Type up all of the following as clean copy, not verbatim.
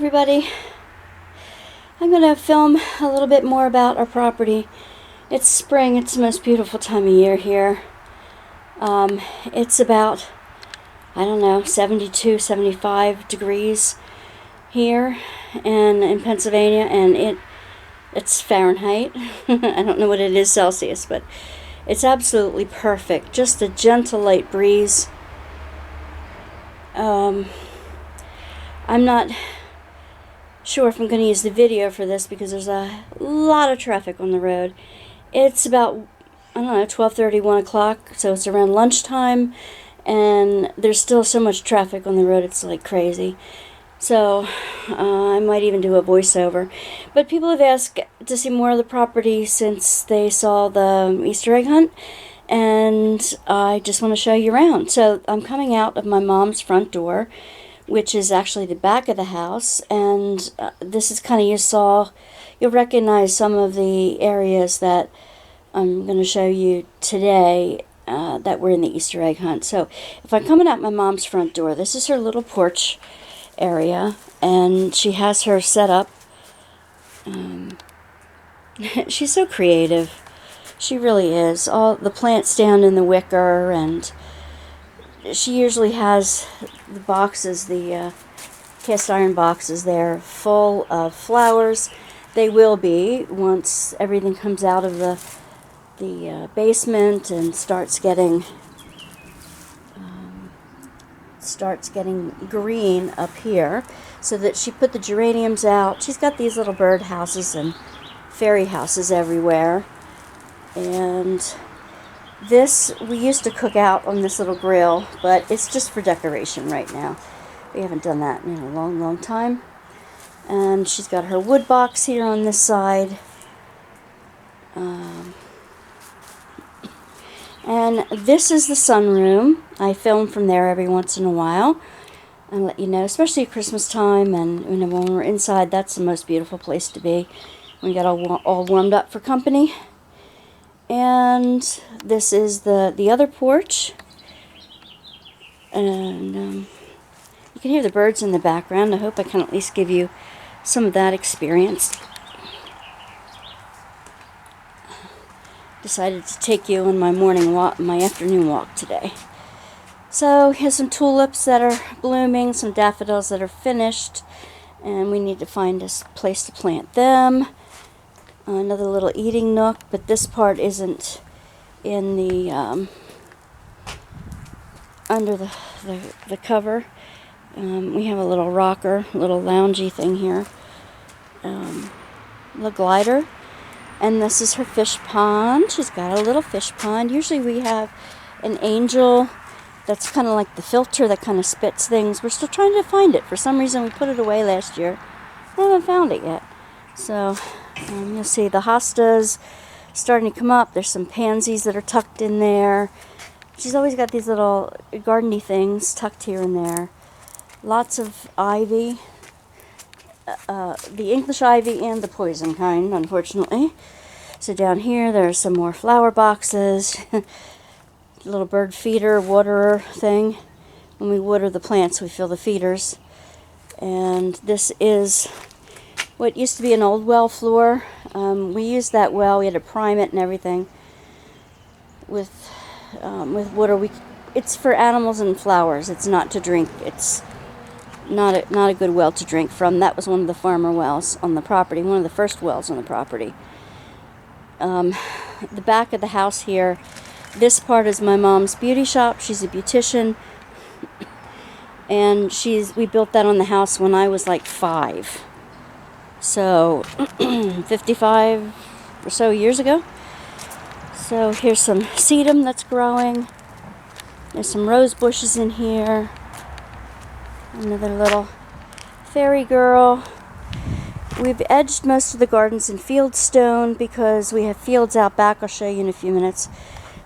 everybody. I'm going to film a little bit more about our property. It's spring. It's the most beautiful time of year here. It's about, I don't know, 72, 75 degrees here and in Pennsylvania, and it's Fahrenheit. I don't know what it is Celsius, but it's absolutely perfect. Just a gentle light breeze. I'm not sure if I'm going to use the video for this because there's a lot of traffic on the road. It's about, I don't know, 12:30, 1 o'clock, so it's around lunchtime, and there's still so much traffic on the road, it's like crazy. So I might even do a voiceover. But people have asked to see more of the property since they saw the Easter egg hunt, and I just want to show you around. So I'm coming out of my mom's front door, which is actually the back of the house, and this is kind of, you'll recognize some of the areas that I'm going to show you today that were in the Easter egg hunt. So if I'm coming out my mom's front door, this is her little porch area, and she has her set up. She's so creative. She really is. All the plants down in the wicker, and she usually has the boxes, the cast iron boxes there, full of flowers. They will be once everything comes out of the basement and starts getting green up here. So that she put the geraniums out. She's got these little bird houses and fairy houses everywhere. And this, we used to cook out on this little grill, but it's just for decoration right now. We haven't done that in a long, long time. And she's got her wood box here on this side. And this is the sunroom. I film from there every once in a while and let you know, especially at Christmas time, and when we're inside, that's the most beautiful place to be. We got all warmed up for company. And this is the other porch, and you can hear the birds in the background. I hope I can at least give you some of that experience. Decided to take you on my morning walk, my afternoon walk today. So here's some tulips that are blooming, some daffodils that are finished, and we need to find a place to plant them. Another little eating nook, but this part isn't in the under the cover. We have a little rocker, little loungy thing here, little glider, and this is her fish pond. She's got a little fish pond. Usually we have an angel that's kind of like the filter that kind of spits things. We're still trying to find it. For some reason we put it away last year. I haven't found it yet. So you'll see the hostas starting to come up. There's some pansies that are tucked in there. She's always got these little gardeny things tucked here and there. Lots of ivy. The English ivy and the poison kind, unfortunately. So down here there's some more flower boxes. Little bird feeder, waterer thing. When we water the plants, we fill the feeders. And this is what used to be an old well floor. We used that well. We had to prime it and everything with water. It's for animals and flowers. It's not to drink. It's not a good well to drink from. That was one of the farmer wells on the property. One of the first wells on the property. The back of the house here. This part is my mom's beauty shop. She's a beautician, and we built that on the house when I was like 5. So 55 or so years ago. So here's some sedum that's growing. There's some rose bushes in here. Another little fairy girl. We've edged most of the gardens in field stone because we have fields out back. I'll show you in a few minutes.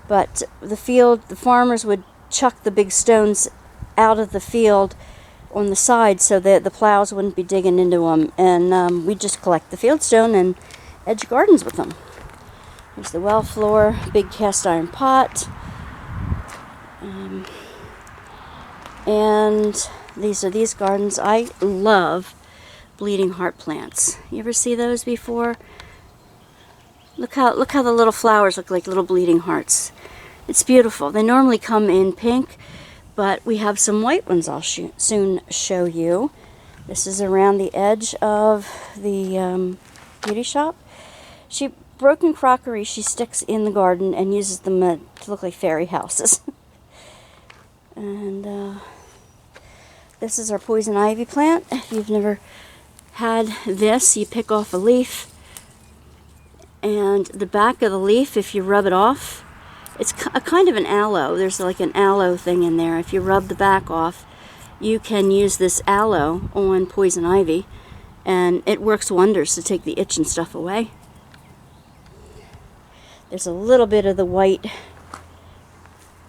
But the farmers would chuck the big stones out of the field on the side so that the plows wouldn't be digging into them, and we just collect the fieldstone and edge gardens with them. There's the well floor, big cast iron pot, and these are these gardens. I love bleeding heart plants. You ever see those before? Look how the little flowers look like little bleeding hearts. It's beautiful. They normally come in pink, but we have some white ones I'll soon show you. This is around the edge of the beauty shop. Broken crockery she sticks in the garden and uses them to look like fairy houses. And this is our poison ivy plant. If you've never had this, you pick off a leaf, and the back of the leaf, if you rub it off, it's a kind of an aloe. There's like an aloe thing in there. If you rub the back off, you can use this aloe on poison ivy, and it works wonders to take the itch and stuff away. There's a little bit of the white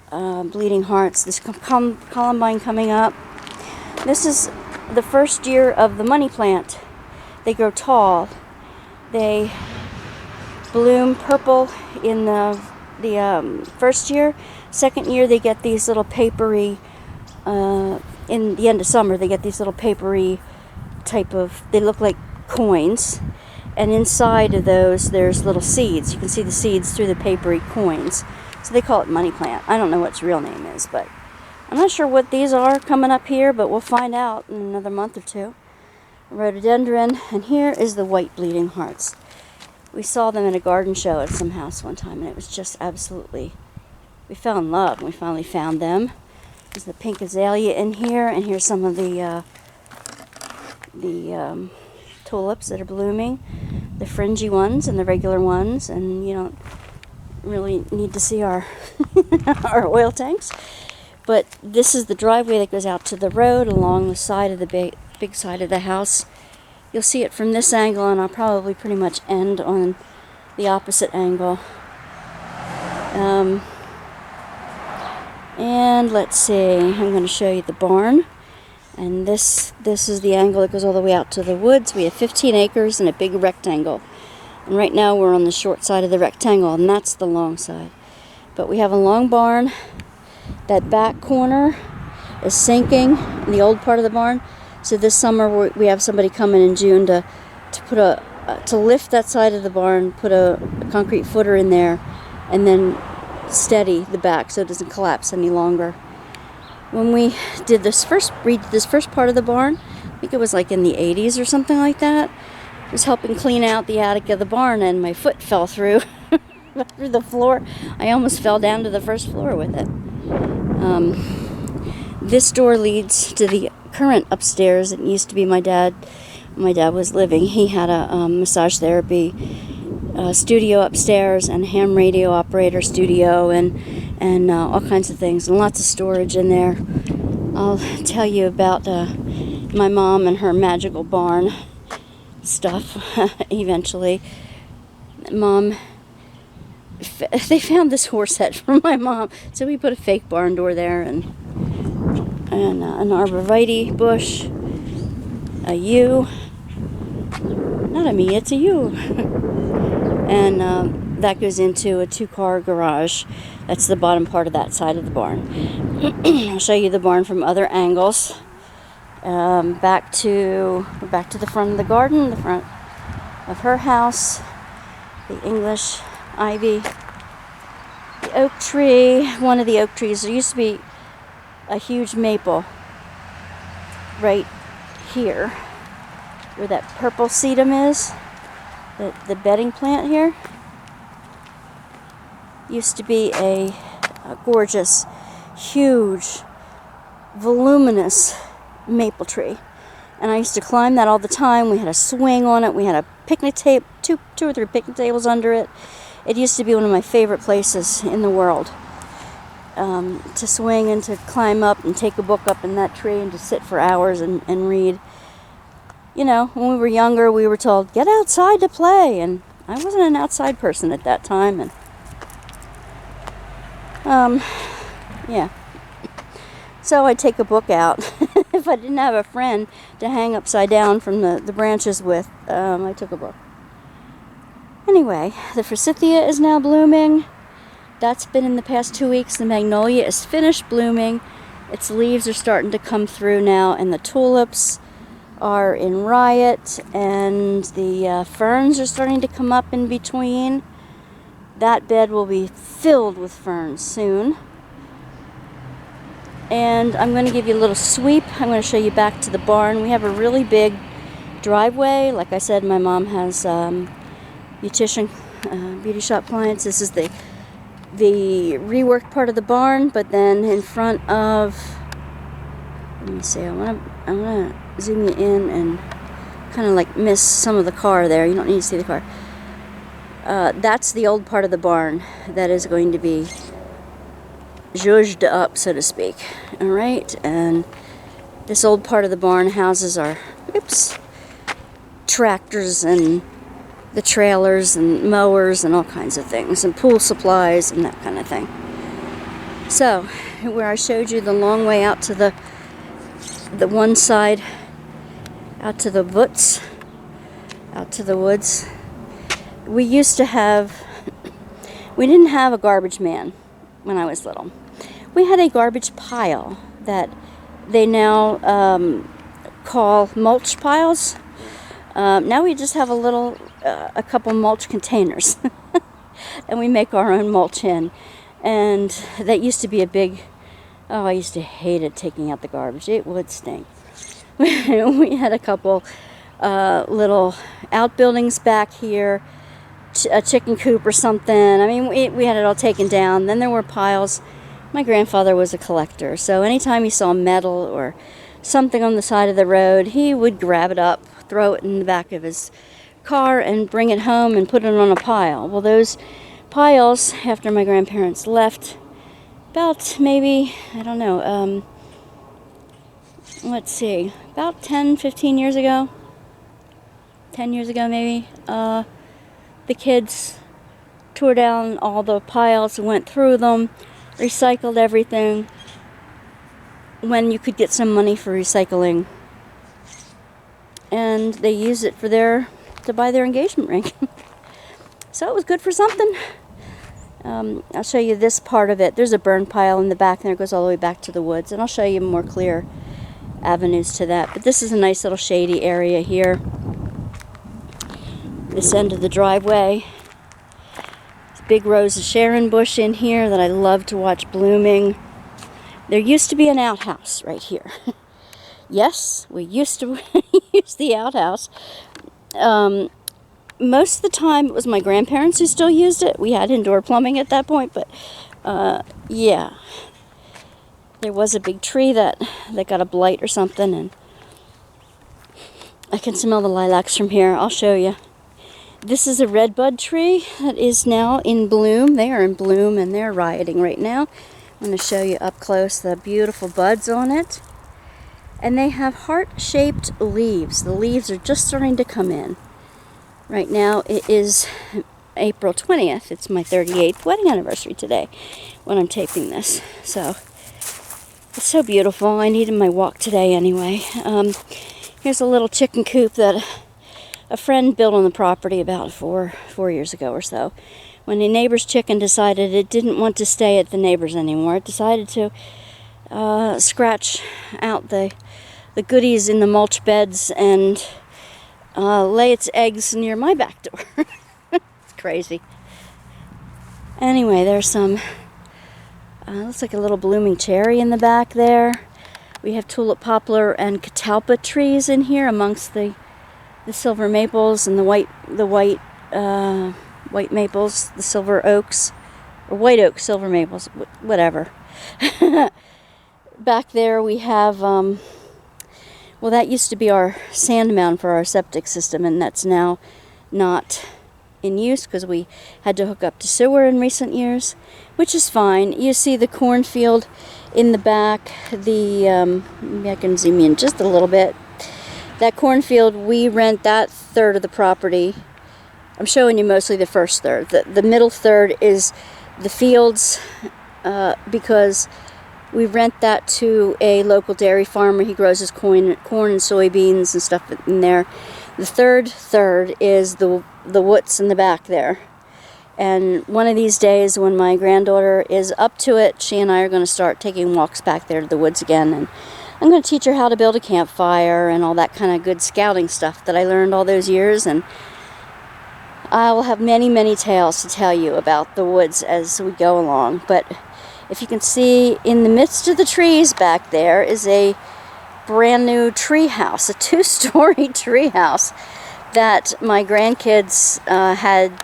bleeding hearts. There's columbine coming up. This is the first year of the money plant. They grow tall. They bloom purple in the first year. Second year they get these little papery, in the end of summer they get these little papery type of, they look like coins. And inside of those, there's little seeds. You can see the seeds through the papery coins. So they call it money plant. I don't know what its real name is, but I'm not sure what these are coming up here, but we'll find out in another month or two. Rhododendron, and here is the white bleeding hearts. We saw them in a garden show at some house one time, and it was just absolutely, we fell in love when we finally found them. There's the pink azalea in here, and here's some of the tulips that are blooming, the fringy ones and the regular ones, and you don't really need to see our our oil tanks. But this is the driveway that goes out to the road along the side of the big side of the house. You'll see it from this angle, and I'll probably pretty much end on the opposite angle. And let's see, I'm going to show you the barn. And this is the angle that goes all the way out to the woods. We have 15 acres and a big rectangle. And right now we're on the short side of the rectangle, and that's the long side. But we have a long barn. That back corner is sinking in the old part of the barn. So this summer we have somebody coming in June to lift that side of the barn, put a concrete footer in there, and then steady the back so it doesn't collapse any longer. When we did this first part of the barn, I think it was like in the 80s or something like that, I was helping clean out the attic of the barn, and my foot fell through through the floor. I almost fell down to the first floor with it. This door leads to the current upstairs. It used to be my dad. My dad was living. He had a massage therapy studio upstairs, and ham radio operator studio, and all kinds of things, and lots of storage in there. I'll tell you about my mom and her magical barn stuff eventually. Mom, they found this horse head for my mom, so we put a fake barn door there, and an arborvitae bush, a yew, not a me, it's a yew. And that goes into a 2-car garage. That's the bottom part of that side of the barn. I'll show you the barn from other angles. Back to the front of the garden, the front of her house, the English ivy, the oak tree. One of the oak trees, there used to be a huge maple right here where that purple sedum is. The bedding plant here used to be a gorgeous, huge, voluminous maple tree. And I used to climb that all the time. We had a swing on it. We had a picnic table, two or three picnic tables under it. It used to be one of my favorite places in the world, to swing and to climb up and take a book up in that tree and to sit for hours and read. You know, when we were younger, we were told, get outside to play, and I wasn't an outside person at that time, and yeah. So I'd take a book out. If I didn't have a friend to hang upside down from the branches with, I took a book. Anyway, the forsythia is now blooming. That's been in the past 2 weeks. The magnolia is finished blooming. Its leaves are starting to come through now, and the tulips are in riot, and the ferns are starting to come up in between. That bed will be filled with ferns soon. And I'm going to give you a little sweep. I'm going to show you back to the barn. We have a really big driveway. Like I said, my mom has beauty shop clients. This is the reworked part of the barn, but then in front of, let me see, I want to zoom you in and kind of like miss some of the car there. You don't need to see the car. That's the old part of the barn that is going to be zhuzhed up, so to speak. All right, and this old part of the barn houses our tractors and the trailers and mowers and all kinds of things, and pool supplies and that kind of thing. So, where I showed you the long way out to the one side, out to the woods, we used to have, we didn't have a garbage man when I was little. We had a garbage pile that they now call mulch piles. Now we just have a couple mulch containers, and we make our own mulch in. And that used to be a big, oh, I used to hate it, taking out the garbage. It would stink. We had a couple little outbuildings back here, a chicken coop or something. I mean, we had it all taken down. Then there were piles. My grandfather was a collector, so anytime he saw metal or something on the side of the road, he would grab it up, throw it in the back of his car, and bring it home and put it on a pile. Well, those piles, after my grandparents left, about maybe, I don't know, let's see, about 10-15 years ago, 10 years ago maybe, the kids tore down all the piles, went through them, recycled everything, when you could get some money for recycling, and they used it for to buy their engagement ring. So it was good for something. I'll show you this part of it. There's a burn pile in the back, and there it goes all the way back to the woods, and I'll show you more clear avenues to that. But this is a nice little shady area here. This end of the driveway. Big rose of Sharon bush in here that I love to watch blooming. There used to be an outhouse right here. Yes, we used to use the outhouse. Most of the time it was my grandparents who still used it. We had indoor plumbing at that point, but yeah. There was a big tree that got a blight or something, and I can smell the lilacs from here. I'll show you. This is a redbud tree that is now in bloom. They are in bloom and they're rioting right now. I'm going to show you up close the beautiful buds on it. And they have heart-shaped leaves. The leaves are just starting to come in. Right now it is April 20th. It's my 38th wedding anniversary today when I'm taping this. So it's so beautiful. I needed my walk today anyway. Here's a little chicken coop that a friend built on the property about four years ago or so. When the neighbor's chicken decided it didn't want to stay at the neighbor's anymore, it decided to scratch out the goodies in the mulch beds and lay its eggs near my back door. It's crazy. Anyway, there's some, looks like a little blooming cherry in the back there. We have tulip poplar and catalpa trees in here amongst the silver maples and the white maples, the silver oaks, or white oak, silver maples, whatever. Back there we have, well, that used to be our sand mound for our septic system, and that's now not in use because we had to hook up to sewer in recent years, which is fine. You see the cornfield in the back, maybe I can zoom in just a little bit. That cornfield, we rent that third of the property. I'm showing you mostly the first third. The middle third is the fields because we rent that to a local dairy farmer. He grows his corn and soybeans and stuff in there. The third is the woods in the back there. And one of these days when my granddaughter is up to it, she and I are going to start taking walks back there to the woods again and I'm going to teach her how to build a campfire and all that kind of good scouting stuff that I learned all those years. And I will have many, many tales to tell you about the woods as we go along. But if you can see, in the midst of the trees back there is a brand new tree house, a 2-story tree house that my grandkids had.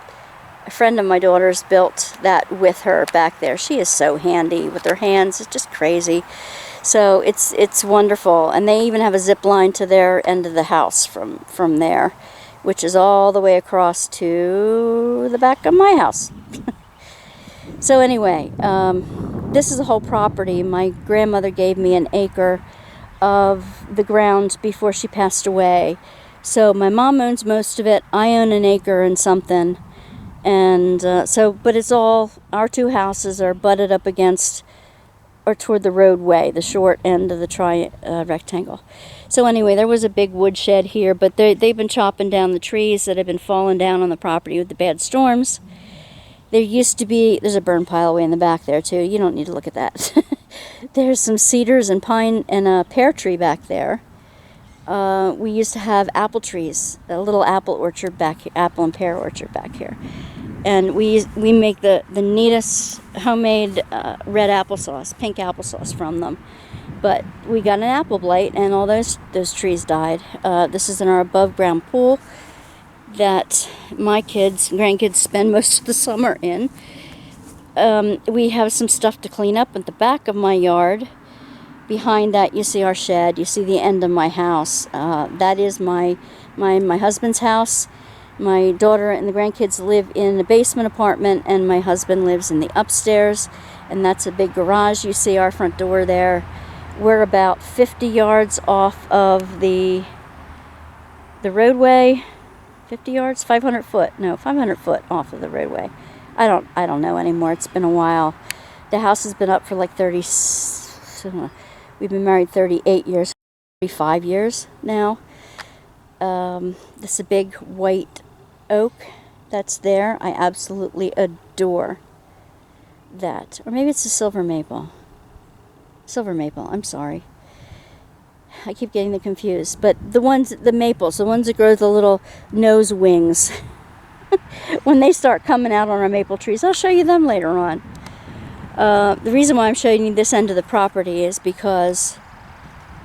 A friend of my daughter's built that with her back there. She is so handy with her hands. It's just crazy. So it's wonderful. And they even have a zip line to their end of the house from there, which is all the way across to the back of my house. So anyway, this is a whole property. My grandmother gave me an acre of the ground before she passed away. So my mom owns most of it. I own an acre and something. And but it's all, our 2 houses are butted up against or toward the roadway, the short end of the rectangle. So anyway, there was a big woodshed here, but they've been chopping down the trees that have been falling down on the property with the bad storms. There used to be, there's a burn pile way in the back there too. You don't need to look at that. There's some cedars and pine and a pear tree back there. We used to have apple trees, a little apple orchard back here, apple and pear orchard back here. And we make the neatest homemade red applesauce, pink applesauce from them. But we got an apple blight and all those trees died. This is in our above ground pool that my grandkids spend most of the summer in. We have some stuff to clean up at the back of my yard. Behind that you see our shed, you see the end of my house. That is my husband's house. My daughter and the grandkids live in the basement apartment, and my husband lives in the upstairs, and that's a big garage. You see our front door there. We're about 50 yards off of the roadway. 50 yards? 500 foot. No, 500 foot off of the roadway. I don't know anymore. It's been a while. The house has been up for like 30, we've been married 38 years, 35 years now. This is a big white oak that's there. I absolutely adore that. Or maybe it's a silver maple. Silver maple, I'm sorry. I keep getting them confused. But the maples, the ones that grow the little nose wings, when they start coming out on our maple trees, I'll show you them later on. The reason why I'm showing you this end of the property is because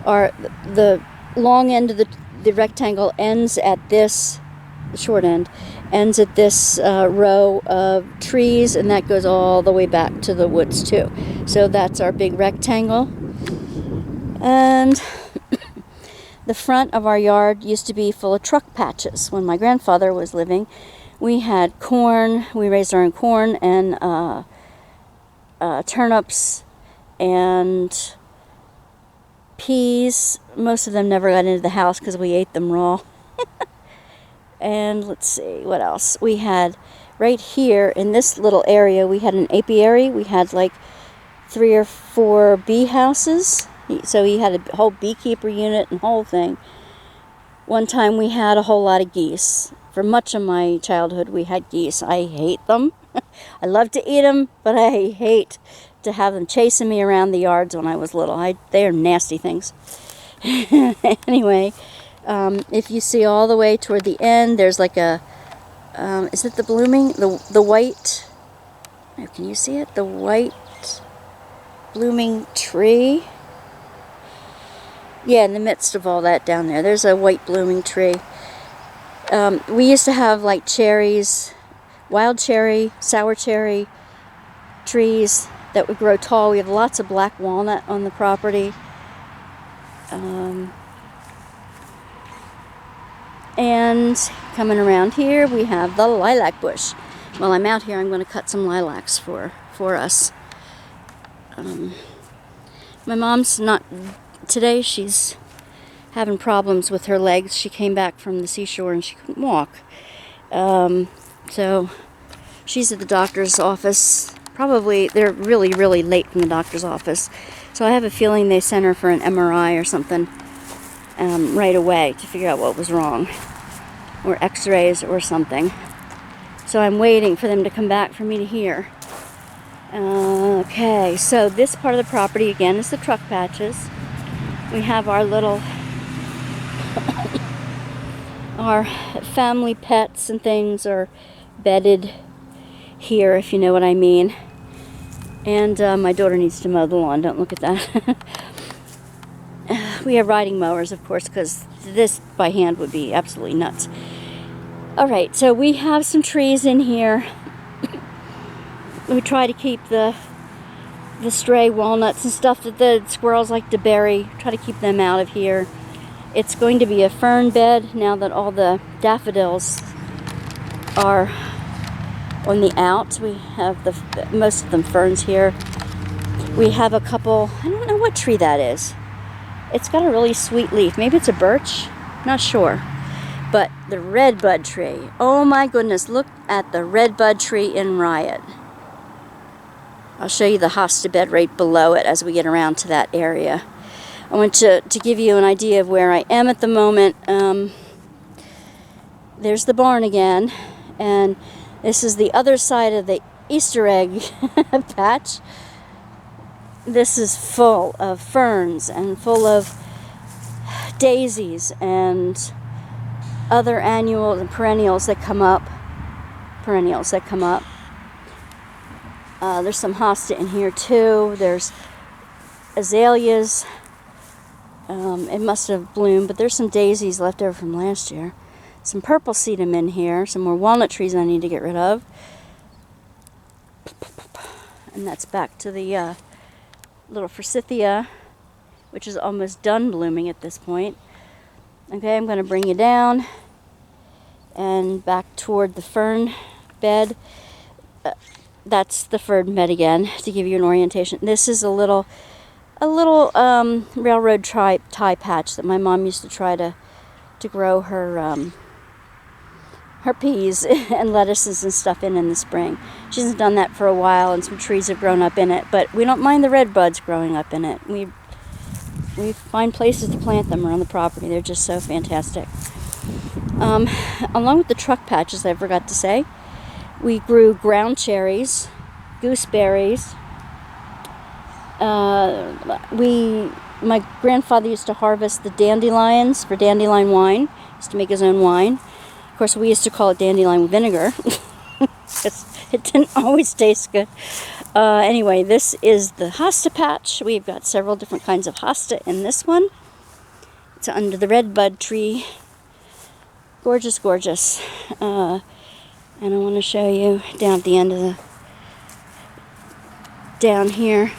the long end of the rectangle ends at this, the short end ends at this row of trees, and that goes all the way back to the woods too. So that's our big rectangle. And the front of our yard used to be full of truck patches. When my grandfather was living, we had corn. We raised our own corn and turnips and peas. Most of them never got into the house because we ate them raw. And let's see, what else? We had, right here in this little area, we had an apiary. We had like 3 or 4 bee houses. So he had a whole beekeeper unit and whole thing. One time we had a whole lot of geese. For much of my childhood, we had geese. I hate them. I love to eat them, but I hate to have them chasing me around the yards when I was little. They are nasty things. Anyway, if you see all the way toward the end, there's like a, is it the blooming, the white, oh, can you see it? The white blooming tree? Yeah, in the midst of all that down there, there's a white blooming tree. We used to have like cherries, wild cherry, sour cherry trees that would grow tall. We have lots of black walnut on the property. And coming around here, we have the lilac bush. While I'm out here, I'm going to cut some lilacs for us. My mom's not, today she's having problems with her legs. She came back from the seashore and she couldn't walk. So she's at the doctor's office. Probably, they're really, really late from the doctor's office. So I have a feeling they sent her for an MRI or something right away to figure out what was wrong. Or x-rays or something. So I'm waiting for them to come back for me to hear. Okay, so this part of the property again is the truck patches. We have our little, our family pets and things are bedded here, if you know what I mean. And my daughter needs to mow the lawn. Don't look at that. We have riding mowers, of course, because this by hand would be absolutely nuts. Alright, so we have some trees in here. We try to keep the stray walnuts and stuff that the squirrels like to bury. Try to keep them out of here. It's going to be a fern bed now that all the daffodils are on the out. We have most of them ferns here. We have a couple, I don't know what tree that is. It's got a really sweet leaf. Maybe it's a birch? Not sure. But the redbud tree. Oh my goodness, look at the redbud tree in riot. I'll show you the hosta bed right below it as we get around to that area. I want to give you an idea of where I am at the moment. There's the barn again, and this is the other side of the Easter egg patch. This is full of ferns and full of daisies and other annuals and perennials that come up. There's some hosta in here too. There's azaleas. It must have bloomed, but there's some daisies left over from last year. Some purple sedum in here. Some more walnut trees I need to get rid of. And that's back to the little forsythia, which is almost done blooming at this point. Okay, I'm going to bring you down and back toward the fern bed. That's the fern bed again, to give you an orientation. This is a little railroad tie patch that my mom used to try to grow her peas and lettuces and stuff in the spring. She hasn't done that for a while, and some trees have grown up in it, but we don't mind the red buds growing up in it. We find places to plant them around the property. They're just so fantastic. Along with the truck patches, I forgot to say, we grew ground cherries, gooseberries. My grandfather used to harvest the dandelions for dandelion wine. He used to make his own wine. Of course, we used to call it dandelion vinegar because it didn't always taste good. Anyway, this is the hosta patch. We've got several different kinds of hosta in this one. It's under the redbud tree. Gorgeous, gorgeous. And I want to show you down at the end of down here.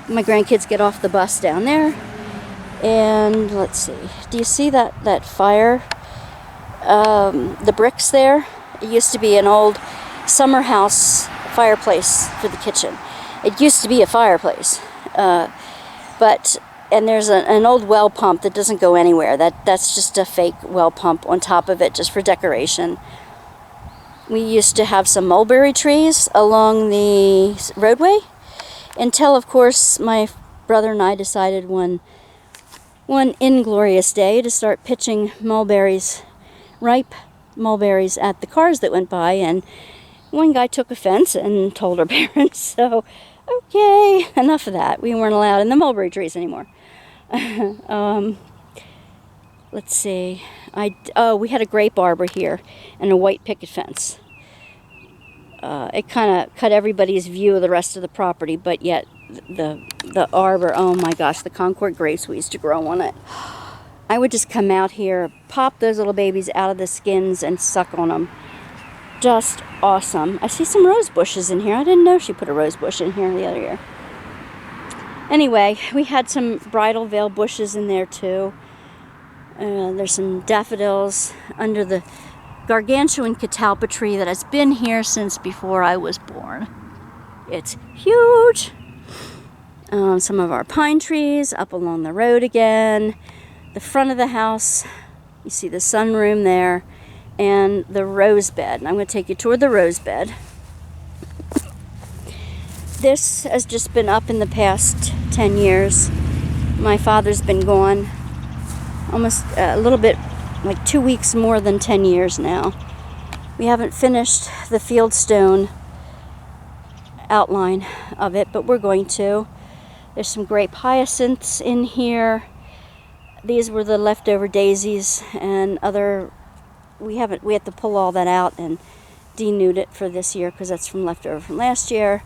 My grandkids get off the bus down there. And let's see. Do you see that fire? The bricks there? It used to be an old summer house fireplace for the kitchen. It used to be a fireplace. And there's an old well pump that doesn't go anywhere. That's just a fake well pump on top of it just for decoration. We used to have some mulberry trees along the roadway until, of course, my brother and I decided one inglorious day to start pitching ripe mulberries at the cars that went by, and one guy took offense and told our parents, so okay, enough of that. We weren't allowed in the mulberry trees anymore. Let's see. We had a grape arbor here and a white picket fence. It kind of cut everybody's view of the rest of the property, but yet the arbor, oh my gosh, the Concord grapes we used to grow on it. I would just come out here, pop those little babies out of the skins and suck on them. Just awesome. I see some rose bushes in here. I didn't know she put a rose bush in here the other year. Anyway, we had some bridal veil bushes in there too. There's some daffodils under the gargantuan catalpa tree that has been here since before I was born. It's huge. Some of our pine trees up along the road again. The front of the house, you see the sunroom there, and the rose bed. And I'm going to take you toward the rose bed. This has just been up in the past 10 years. My father's been gone almost a little bit, like 2 weeks more than 10 years now. We haven't finished the fieldstone outline of it, but we're going to. There's some grape hyacinths in here. these were the leftover daisies and other. We had to pull all that out and denude it for this year because that's from leftover from last year.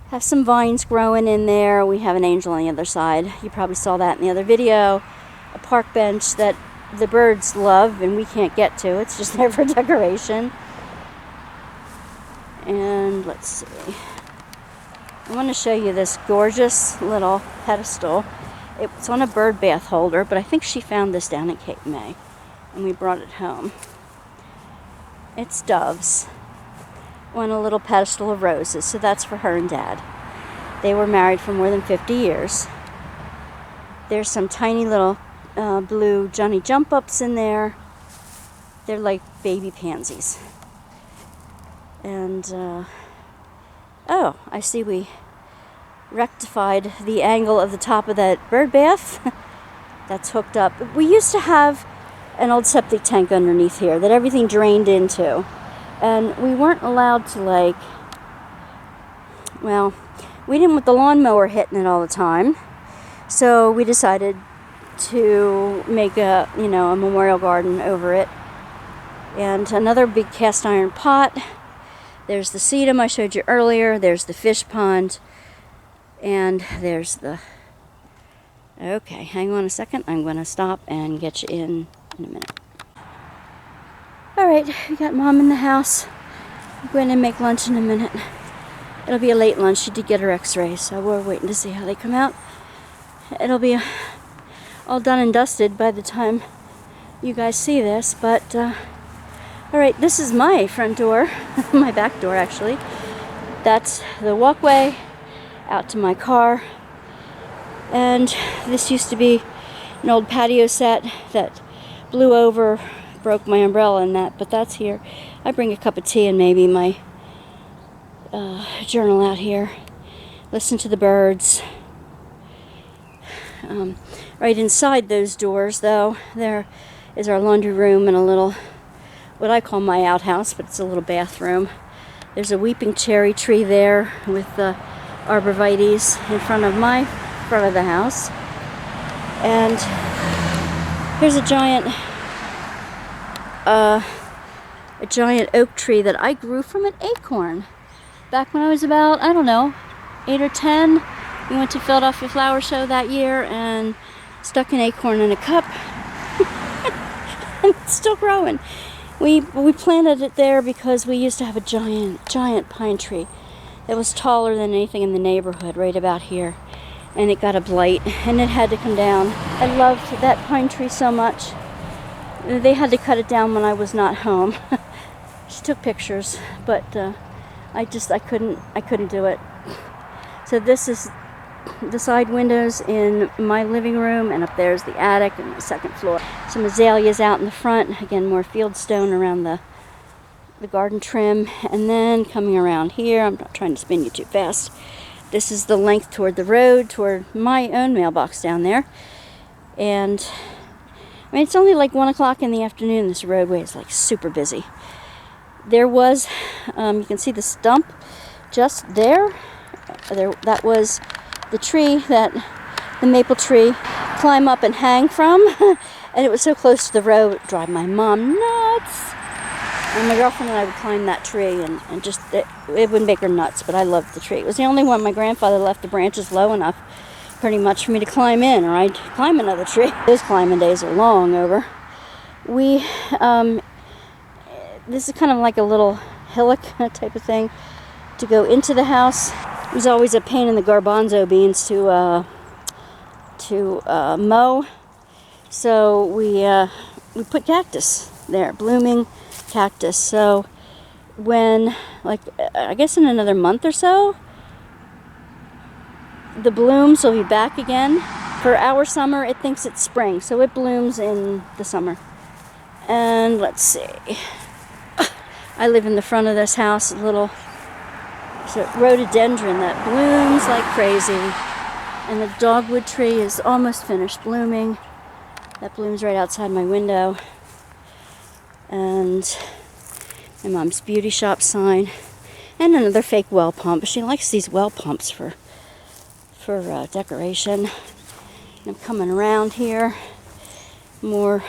Have some vines growing in there. We have an angel on the other side. You probably saw that in the other video. A park bench that the birds love and we can't get to. It's just there for decoration. And let's see. I want to show you this gorgeous little pedestal. It's on a bird bath holder, but I think she found this down in Cape May, and we brought it home. It's doves on a little pedestal of roses, so that's for her and Dad. They were married for more than 50 years. There's some tiny little blue Johnny Jump Ups in there. They're like baby pansies. And, oh, I see we rectified the angle of the top of that bird bath. That's hooked up. We used to have an old septic tank underneath here that everything drained into. And we weren't allowed to, like, well, we didn't want the lawnmower hitting it all the time. So we decided to make a memorial garden over it. And another big cast iron pot. There's the sedum I showed you earlier. There's the fish pond. And there's the... Okay, hang on a second. I'm going to stop and get you in a minute. Alright, we got Mom in the house. I'm going to make lunch in a minute. It'll be a late lunch. She did get her x-rays, so we're waiting to see how they come out. It'll be all done and dusted by the time you guys see this, but... Alright, this is my front door, my back door actually. That's the walkway out to my car. And this used to be an old patio set that blew over, broke my umbrella and that, but that's here. I bring a cup of tea and maybe my journal out here. Listen to the birds. Right inside those doors though, there is our laundry room and a little, what I call my outhouse, but it's a little bathroom. There's a weeping cherry tree there with the arborvitaes in front of the house. And here's a giant oak tree that I grew from an acorn. Back when I was about, I don't know, 8 or 10. We went to Philadelphia Flower Show that year and stuck an acorn in a cup. And it's still growing. We planted it there because we used to have a giant pine tree that was taller than anything in the neighborhood right about here. And it got a blight and it had to come down. I loved that pine tree so much. They had to cut it down when I was not home. She took pictures, but I couldn't do it. So this is the side windows in my living room, and up there's the attic and the second floor. Some azaleas out in the front. Again, more fieldstone around the garden trim. And then coming around here, I'm not trying to spin you too fast. This is the length toward the road, toward my own mailbox down there. And I mean, it's only like 1 o'clock in the afternoon. This roadway is like super busy. There was, you can see the stump just there. That was the tree that the maple tree climb up and hang from. And it was so close to the road, it would drive my mom nuts. And my girlfriend and I would climb that tree and just, it would make her nuts, but I loved the tree. It was the only one my grandfather left the branches low enough pretty much for me to climb in, or I'd climb another tree. Those climbing days are long over. We, this is kind of like a little hillock type of thing to go into the house. It was always a pain in the garbanzo beans to mow. So we put cactus there, blooming cactus. So when, like, I guess in another month or so, the blooms will be back again. For our summer, it thinks it's spring, so it blooms in the summer. And let's see. I live in the front of this house, a little rhododendron that blooms like crazy. And the dogwood tree is almost finished blooming. That blooms right outside my window. And my mom's beauty shop sign. And another fake well pump. She likes these well pumps for decoration. I'm coming around here. More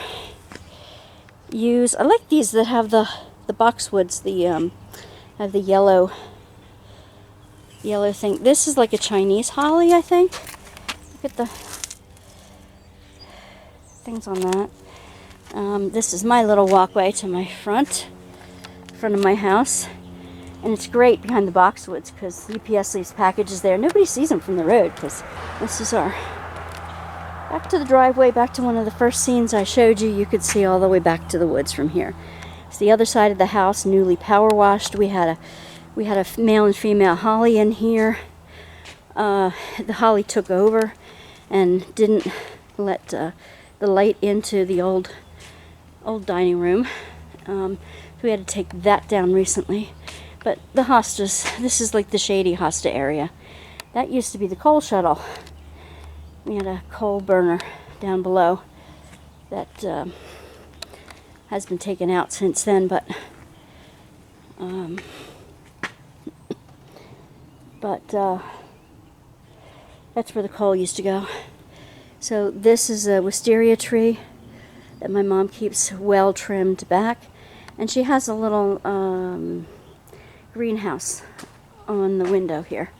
yews. I like these that have the boxwoods, have the yellow thing. This is like a Chinese holly, I think. Look at the things on that. This is my little walkway to my front of my house. And it's great behind the boxwoods because UPS leaves packages there. Nobody sees them from the road because this is our... Back to the driveway, back to one of the first scenes I showed you. You could see all the way back to the woods from here. It's the other side of the house, newly power washed. We had a male and female holly in here. The holly took over and didn't let the light into the old dining room. So we had to take that down recently. But the hostas, this is like the shady hosta area. That used to be the coal shuttle. We had a coal burner down below that has been taken out since then, but that's where the coal used to go. So this is a wisteria tree that my mom keeps well trimmed back, and she has a little greenhouse on the window here.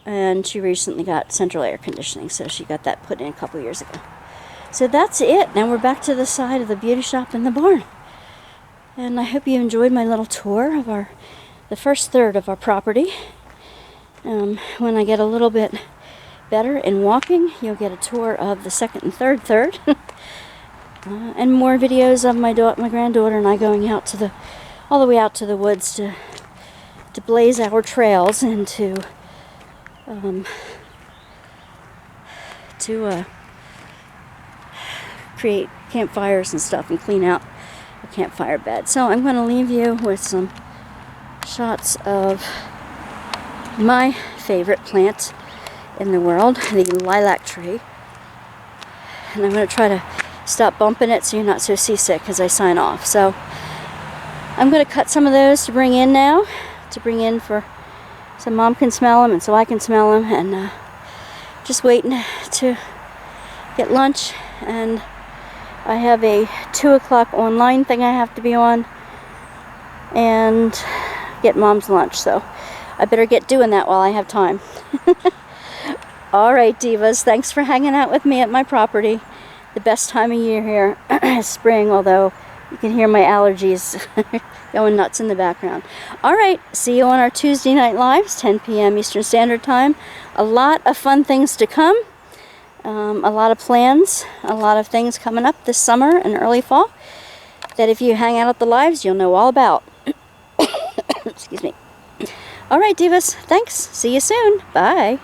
And she recently got central air conditioning, so she got that put in a couple years ago. So that's it. Now we're back to the side of the beauty shop and the barn. And I hope you enjoyed my little tour of the first third of our property. When I get a little bit better in walking, you'll get a tour of the second and third. And more videos of my granddaughter and I going out all the way out to the woods to blaze our trails and to create campfires and stuff and clean out the campfire bed. So I'm going to leave you with some shots of my favorite plant in the world, the lilac tree. And I'm going to try to stop bumping it so you're not so seasick as I sign off. So I'm going to cut some of those to bring in now, for so Mom can smell them and so I can smell them, and just waiting to get lunch. And I have a 2 o'clock online thing I have to be on and get Mom's lunch, so I better get doing that while I have time. Alright, divas, thanks for hanging out with me at my property. The best time of year here is spring, although you can hear my allergies going nuts in the background. Alright, see you on our Tuesday night lives, 10 p.m. Eastern Standard Time. A lot of fun things to come. A lot of plans, a lot of things coming up this summer and early fall that if you hang out at the lives, you'll know all about. Excuse me. Alright, divas, thanks. See you soon. Bye.